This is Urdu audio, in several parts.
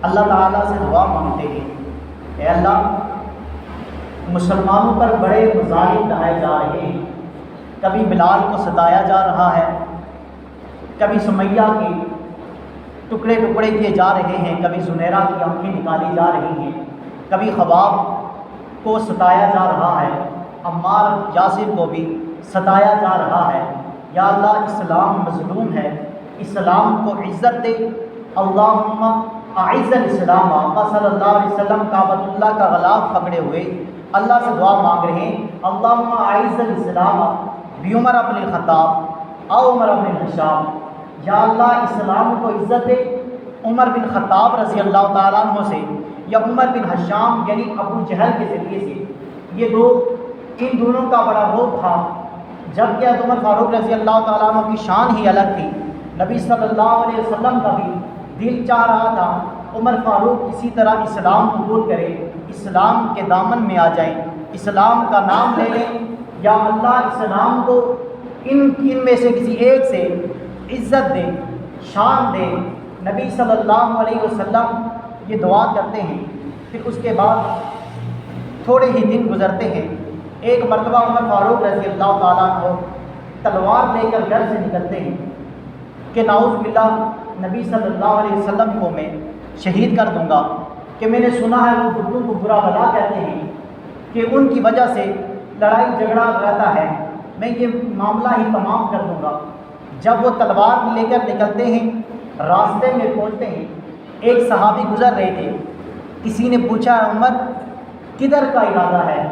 اللہ تعالیٰ سے دعا مانگتے ہیں، اے اللہ مسلمانوں پر بڑے مظالم ڈھائے جا رہے ہیں، کبھی بلال کو ستایا جا رہا ہے، کبھی سمیہ کے ٹکڑے ٹکڑے کیے جا رہے ہیں، کبھی زنیرہ کی آنکھیں نکالی جا رہی ہیں، کبھی خباب کو ستایا جا رہا ہے، عمار یاسر کو بھی ستایا جا رہا ہے۔ یا اللہ اسلام مظلوم ہے، اسلام کو عزت دے۔ اللہم اعز الاسلام۔ آقا صلی اللہ علیہ وسلم کعبۃ اللہ کا غلاف پکڑے ہوئے اللہ سے دعا مانگ رہے ہیں، اللہم اعز الاسلام بعمر بن الخطاب او عمر بن الخطاب۔ یا اللہ اسلام کو عزت دے عمر بن خطاب رضی اللہ تعالیٰ عنہ سے یا عمر بن حشام یعنی ابو جہل کے ذریعے سے۔ یہ دو ان دونوں کا بڑا روب تھا، جبکہ عمر فاروق رضی اللہ تعالیٰ عنہ کی شان ہی الگ تھی۔ نبی صلی اللہ علیہ وسلم کا بھی دل چاہ رہا تھا عمر فاروق کسی طرح اسلام قبول کرے، اسلام کے دامن میں آ جائیں، اسلام کا نام لے لیں، یا اللہ اسلام کو ان میں سے کسی ایک سے عزت دے، شان دے۔ نبی صلی اللہ علیہ وسلم یہ دعا کرتے ہیں، پھر اس کے بعد تھوڑے ہی دن گزرتے ہیں۔ ایک مرتبہ عمر فاروق رضی اللہ تعالیٰ عنہ تلوار لے کر گھر سے نکلتے ہیں کہ نعوذ باللہ نبی صلی اللہ علیہ وسلم کو میں شہید کر دوں گا، کہ میں نے سنا ہے وہ بتوں کو برا بھلا کہتے ہیں کہ ان کی وجہ سے لڑائی جھگڑا رہتا ہے، میں یہ معاملہ ہی تمام کر دوں گا۔ جب وہ تلوار لے کر نکلتے ہیں، راستے میں پہنچتے ہیں، ایک صحابی گزر رہے تھے، کسی نے پوچھا عمر کدھر کا ارادہ ہے،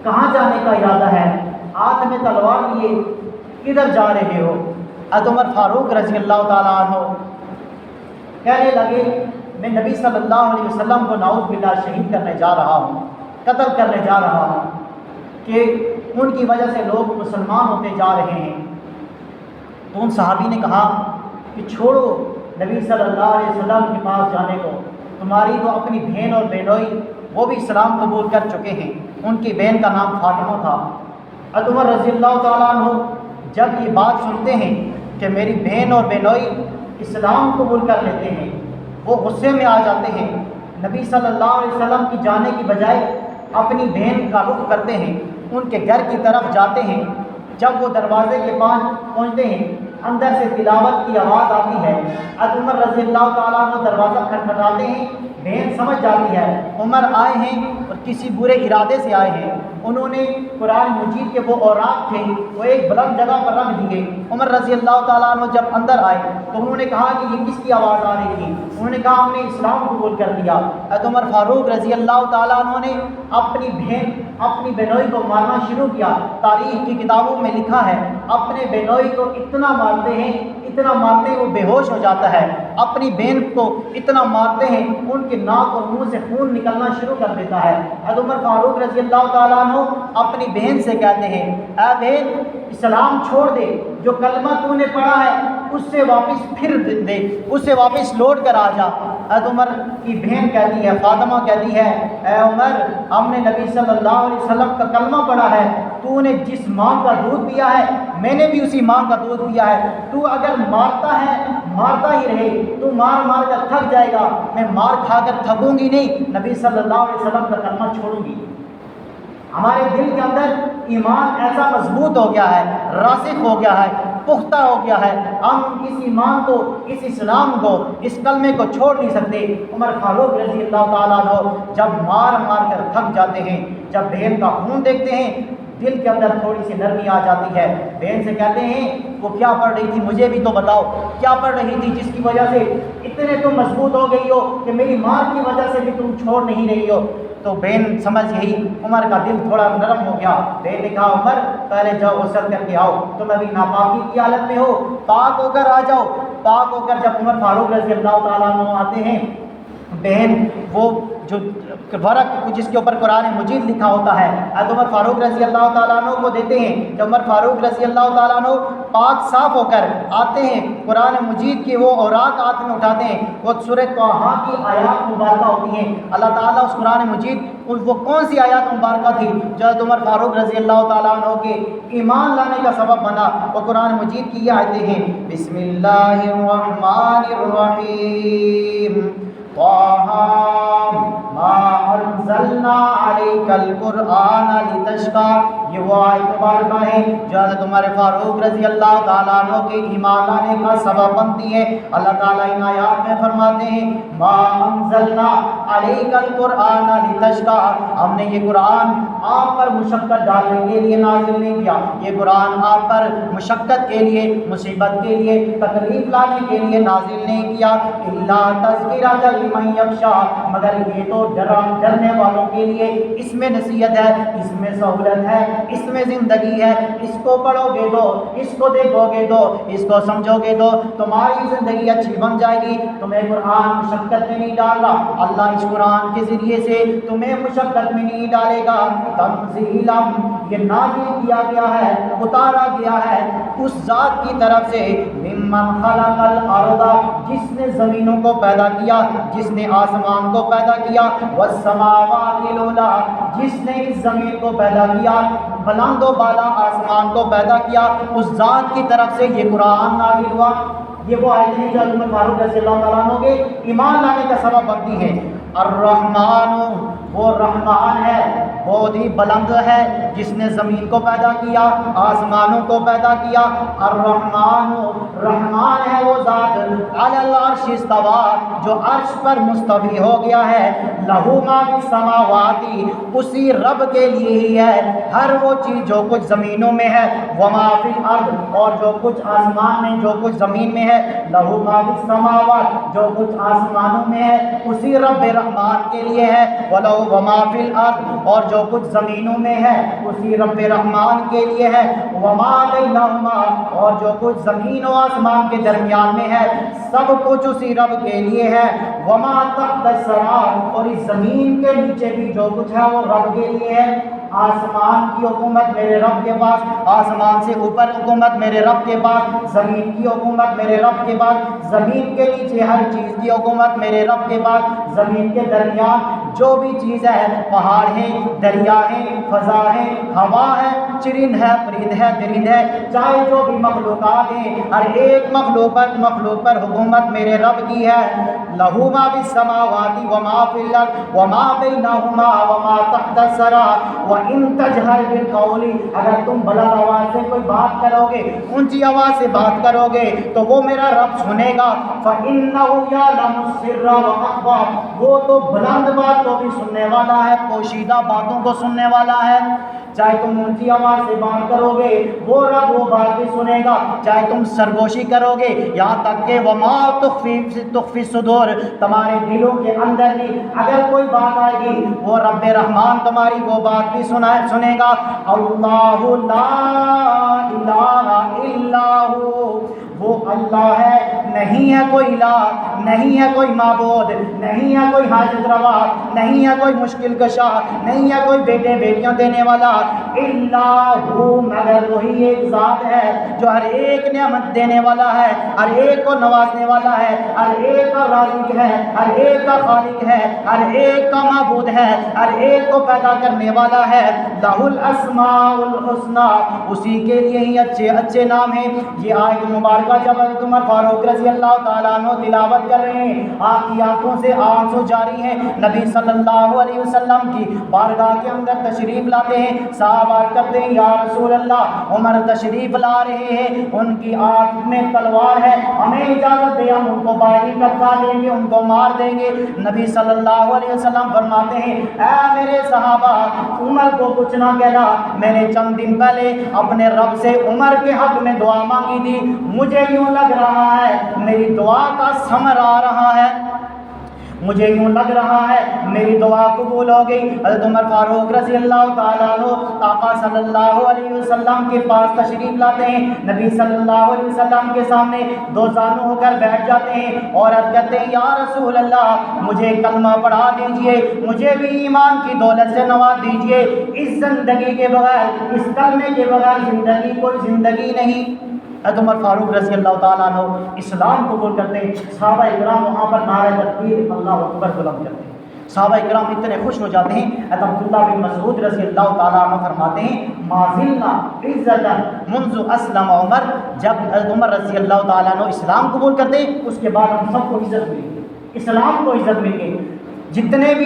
کہاں جانے کا ارادہ ہے، ہاتھ میں تلوار لیے کدھر جا رہے ہو؟ حضرت عمر فاروق رضی اللہ تعالیٰ عنہ کہنے لگے میں نبی صلی اللہ علیہ وسلم کو نعوذ باللہ شہید کرنے جا رہا ہوں، قتل کرنے جا رہا ہوں، کہ ان کی وجہ سے لوگ مسلمان ہوتے جا رہے ہیں۔ تو ان صحابی نے کہا کہ چھوڑو نبی صلی اللہ علیہ وسلم کے پاس جانے کو، تمہاری تو اپنی بہن اور بہنوئی وہ بھی اسلام قبول کر چکے ہیں، ان کی بہن کا نام فاطمہ تھا۔ حضرت عمر رضی اللہ تعالیٰ عنہ جب یہ بات سنتے ہیں کہ میری بہن اور بہنوئی اسلام قبول کر لیتے ہیں، وہ غصے میں آ جاتے ہیں، نبی صلی اللہ علیہ وسلم کی جانے کی بجائے اپنی بہن کا رخ کرتے ہیں، ان کے گھر کی طرف جاتے ہیں۔ جب وہ دروازے کے پاس پہنچتے ہیں، اندر سے تلاوت کی آواز آتی ہے، حضرت عمر رضی اللہ تعالیٰ عنہ دروازہ کھٹکھٹاتے ہیں، بہن سمجھ جاتی ہے عمر آئے ہیں اور کسی برے ارادے سے آئے ہیں، انہوں نے قرآن مجید کے وہ اوراق تھے وہ ایک بلند جگہ پر رکھ دیے۔ عمر رضی اللہ تعالیٰ عنہ جب اندر آئے تو انہوں نے کہا کہ یہ کس کی آواز آ رہی تھی؟ انہوں نے کہا ہم نے اسلام قبول کر لیا۔ حضرت عمر فاروق رضی اللہ تعالیٰ عنہ نے اپنی بہن اپنی بہنوئی کو مارنا شروع کیا۔ تاریخ کی کتابوں میں لکھا ہے اپنے بہنوئی کو اتنا مارتے ہیں وہ بے ہوش ہو جاتا ہے، اپنی بہن کو اتنا مارتے ہیں ان کے ناک اور منہ سے خون نکلنا شروع کر دیتا ہے۔ حضرت عمر فاروق رضی اللہ تعالیٰ عنہ اپنی بہن سے کہتے ہیں اے بہن اسلام چھوڑ دے، جو کلمہ تو نے پڑھا ہے اس سے واپس پھر دے، اس سے واپس لوٹ کر آ جا۔ حضرت عمر کی بہن کہتی ہے، فاطمہ کہتی ہے اے عمر ہم نے نبی صلی اللہ علیہ وسلم کا کلمہ پڑھا ہے، تو نے جس ماں کا دودھ پیا ہے میں نے بھی اسی ماں کا دودھ پیا ہے، تو اگر مارتا ہے مارتا ہی رہے، تو مار مار کر تھک جائے گا، میں مار کھا کر تھکوں گی نہیں، نبی صلی اللہ علیہ وسلم کا کلمہ چھوڑوں گی۔ ہمارے دل کے اندر ایمان ایسا مضبوط ہو گیا ہے، راسخ ہو گیا ہے، پختہ ہو گیا ہے، ہم اس ایمان کو اس اسلام کو اس کلمے کو چھوڑ نہیں سکتے۔ عمر فاروق رضی اللہ تعالیٰ عنہ جب مار مار کر تھک جاتے ہیں، جب بہن کا خون دیکھتے ہیں دل کے اندر تھوڑی سی نرمی آ جاتی ہے، بہن سے کہتے ہیں وہ کیا پڑھ رہی تھی مجھے بھی تو بتاؤ، کیا پڑھ رہی تھی جس کی وجہ سے اتنے تم مضبوط ہو گئی ہو کہ میری مار کی وجہ سے بھی تم چھوڑ نہیں رہی ہو؟ تو بہن سمجھ گئی، عمر کا دل تھوڑا نرم ہو گیا۔ بہن نے کہا عمر پہلے جاؤ غسل کر کے آؤ، تم ابھی ناپاکی کی حالت میں ہو، پاک ہو کر آ جاؤ۔ پاک ہو کر جب عمر فاروق رضی اللہ تعالیٰ عنہ آتے ہیں، بہن وہ جو ورق جس کے اوپر قرآن مجید لکھا ہوتا ہے حضرت عمر فاروق رضی اللہ تعالیٰ عنہ کو دیتے ہیں۔ جب عمر فاروق رضی اللہ تعالیٰ عنہ پاک صاف ہو کر آتے ہیں، قرآن مجید کے وہ اوراق ہاتھ میں اٹھاتے ہیں، وہ سورہ طٰہٰ کی آیات مبارکہ ہوتی ہیں۔ اللہ تعالیٰ اس قرآن مجید وہ کون سی آیات مبارکہ تھی جو حضرت عمر فاروق رضی اللہ تعالیٰ عنہ کے ایمان لانے کا سبب بنا؟ وہ قرآن مجید کی یہ آیتیں ہیں، بسم اللہ الرحمن الرحیم، طٰہٰ علیکل قرآن لتشقى، یہ وہ آیت مبارکہ ہے جو حضرت عمر فاروق رضی اللہ تعالیٰ عنہ کے ایمان لانے کا سبب بنتی ہے۔ اللہ تعالیٰ ان آیات میں فرماتے ہیں ما انزلنا علیک القرآن لتشقى، ہم نے یہ قرآن آپ پر مشقت ڈالنے کے لیے نازل نہیں کیا، یہ قرآن آپ پر مشقت کے لیے، مصیبت کے لیے، تکلیف لانے کے لیے نازل نہیں کیا، الا تذکرۃ لمن یخشی، مگر یہ تو ڈرنے والوں کے لیے، اس میں نصیحت ہے، اس میں سہولت ہے، اس میں زندگی ہے، اس کو پڑھو گے تو، اس کو دیکھو گے تو، اس کو سمجھو گے تو تمہاری زندگی اچھی بن جائے گی۔ تمہیں قرآن مشقت میں نہیں ڈال رہا، اللہ اس قرآن کے ذریعے سے تمہیں مشقت میں نہیں ڈالے گا۔ تنزیلا، یہ نازل کیا گیا ہے، اتارا گیا ہے اس ذات کی طرف سے، ممن خلق الارض، جس نے زمینوں کو پیدا کیا، جس نے آسمان کو پیدا کیا، والسماوات العلی، جس نے اس زمین کو پیدا کیا، بلند و بالا آسمان کو پیدا کیا، اس ذات کی طرف سے یہ قرآن نازل ہوا۔ یہ وہ آیتیں ہیں جو عمر فاروق رضی اللہ تعالیٰ عنہ کے ایمان لانے کا سبب بنتی ہیں۔ الرحمن، وہ رحمان ہے، بہت ہی بلند ہے، جس نے زمین کو پیدا کیا، آسمانوں کو پیدا کیا۔ الرحمن، رحمان ہے وہ ذات، علی العرش استویٰ، جو عرش پر مستوی ہو گیا ہے۔ لہ ما فی السماوات، اسی رب کے لیے ہی ہے ہر وہ چیز جو کچھ زمینوں میں ہے، وما فی الارض، اور جو کچھ آسمان میں، جو کچھ زمین میں ہے۔ لہ ما فی السماوات، جو کچھ آسمانوں میں ہے اسی رب رحمان کے لیے ہے۔ ولہ وما فی الارض، اور جو کچھ زمینوں میں ہے اسی رب رحمان کے لیے ہے۔ وما بینہما، اور جو کچھ زمین و آسمان کے درمیان میں ہے سب کچھ اسی رب کے لیے ہے۔ وما تحت الثری، اور اس زمین کے نیچے بھی جو کچھ ہے وہ رب کے لیے ہے۔ آسمان کی حکومت میرے رب کے پاس، آسمان سے اوپر حکومت میرے رب کے پاس، زمین کی حکومت میرے رب کے پاس، زمین کے نیچے ہر چیز کی حکومت میرے رب کے پاس، زمین کے درمیان جو بھی چیز ہے، پہاڑ ہیں، دریا ہیں، فضا ہے، ہوا ہے، چرند ہے، پرند ہے، درند ہے، چاہے جو بھی مخلوقات ہیں، ہر ایک مخلوق پر حکومت میرے رب کی ہے۔ لہ ما فی السماوات وما فی الارض وما بینہما وما تحت الثری وان تجہر بالقول، اگر تم بلند آواز سے کوئی بات کرو گے، اونچی آواز سے بات کرو گے تو وہ میرا رب سنے گا۔ فإنہ یعلم السر وأخفی، وہ تو بلند بات کو بھی سننے والا ہے، پوشیدہ باتوں کو سننے والا ہے۔ چاہے تم اونچی آواز سے بات کرو گے وہ رب وہ بات بھی سنے گا، چاہے تم سرگوشی کرو گے، یہاں تک کہ وما تخفی الصدور، تمہارے دلوں کے اندر بھی اگر کوئی بات آئے گی وہ رب رحمان تمہاری وہ بات بھی سنے گا۔ اللہ لا الہ الا ہو، وہ اللہ ہے، نہیں ہے کوئی الہ، نہیں ہے کوئی معبود، نہیں ہے کوئی حاجت روا، نہیں ہے کوئی مشکل کشا، نہیں ہے کوئی بیٹے بیٹیاں دینے والا، اللہ ہو، مگر وہی ایک ذات ہے جو ہر ایک نعمت دینے والا ہے، ہر ایک کو نوازنے والا ہے، ہر ایک کا رازق ہے، ہر ایک کا خالق ہے، ہر ایک کا معبود ہے، ہر ایک کو پیدا کرنے والا ہے۔ لہ الاسماء الحسنی، اسی کے لیے ہی اچھے اچھے نام ہیں۔ یہ آیت مبارکہ جب حضرت عمر فاروق رضی اللہ تعالیٰ عنہ تلاوت کر رہے ہیں، آپ کی آنکھوں سے آنسو جاری ہیں، نبی صلی اللہ علیہ وسلم کی بارگاہ کے اندر تشریف لاتے ہیں، صحابہ کرتے ہیں یا رسول اللہ عمر تشریف لا رہے ہیں، ان کی آنکھ میں تلوار ہے، ہمیں اجازت دے، ہم ان کو باہر لٹکا دیں گے، ان کو مار دیں گے۔ نبی صلی اللہ علیہ وسلم فرماتے ہیں اے میرے صحابہ، عمر کو کچھ نہ کہنا، میں نے چند دن پہلے اپنے رب سے عمر کے حق میں دعا مانگی تھی، مجھے یوں لگ رہا ہے میری دعا کا ثمر آ رہا ہے، مجھے یوں لگ رہا ہے میری دعا قبول ہو گئی۔ حضرت عمر فاروق رضی اللہ تعالیٰ عنہ آقا صلی اللہ علیہ وسلم کے پاس تشریف لاتے ہیں، نبی صلی اللہ علیہ وسلم کے سامنے دو زانو ہو کر بیٹھ جاتے ہیں اور عرض کرتے ہیں یا رسول اللہ مجھے کلمہ پڑھا دیجئے، مجھے بھی ایمان کی دولت سے نواز دیجئے، اس زندگی کے بغیر، اس کلمے کے بغیر زندگی کوئی زندگی نہیں۔ حضرت عمر فاروق رضی اللہ تعالیٰ عنہ اسلام قبول کرتے ہیں، صحابہ اکرام وہاں پر نعرہ تکبیر اللہ اکبر بلند کرتے ہیں، صحابہ اکرام اتنے خوش ہو جاتے ہیں۔ حضرت عبداللہ بن مسعود رضی اللہ تعالیٰ عنہ فرماتے ہیں ما زلنا عزتا منذ اسلم عمر، جب حضرت عمر رضی اللہ تعالیٰ عنہ اسلام قبول کرتے ہیں اس کے بعد ہم سب کو عزت ملی، اسلام کو عزت مل گئی، جتنے بھی